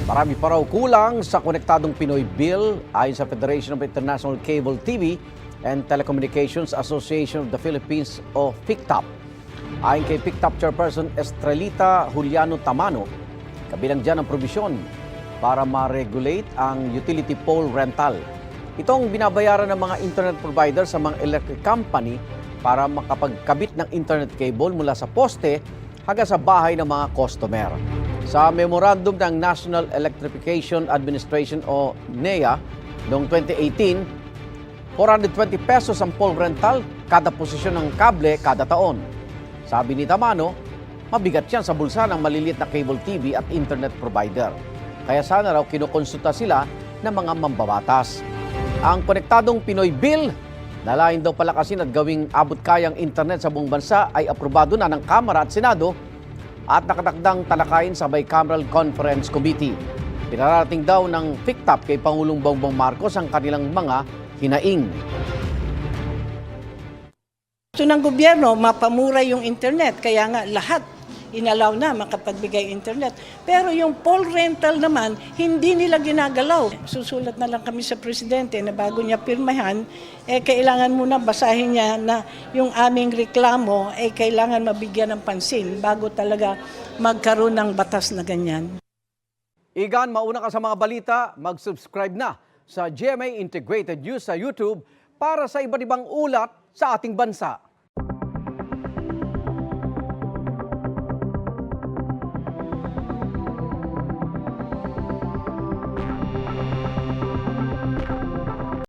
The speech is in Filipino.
Marami pa raw kulang sa konektadong Pinoy bill ayon sa Federation of International Cable TV and Telecommunications Association of the Philippines o FICTAP. Ayon kay FICTAP Chairperson Estrelita Juliano Tamano, kabilang dyan ang probisyon para ma-regulate ang utility pole rental. Itong binabayaran ng mga internet provider sa mga electric company para makapagkabit ng internet cable mula sa poste hanggang sa bahay ng mga customer. Sa memorandum ng National Electrification Administration o NEA noong 2018, 420 pesos ang pole rental kada posisyon ng kable kada taon. Sabi ni Tamano, mabigat yan sa bulsa ng maliliit na cable TV at internet provider. Kaya sana raw kinukonsulta sila ng mga mambabatas. Ang konektadong Pinoy Bill, nalain daw palakasin at gawing abot-kayang internet sa buong bansa ay aprobado na ng Kamara at Senado at nakatakdang talakayin sa Bicameral Conference Committee. Pinarating daw ng FICTAP kay Pangulong Bongbong Marcos ang kanilang mga hinaing. Gusto ng gobyerno, mapamura yung internet, kaya nga lahat inalaw na makapagbigay internet. Pero yung pole rental naman, hindi nila ginagalaw. Susulat na lang kami sa presidente na bago niya pirmahan, kailangan muna basahin niya na yung aming reklamo kailangan mabigyan ng pansin bago talaga magkaroon ng batas na ganyan. Igan, mauna ka sa mga balita, mag-subscribe na sa GMA Integrated News sa YouTube para sa iba't ibang ulat sa ating bansa.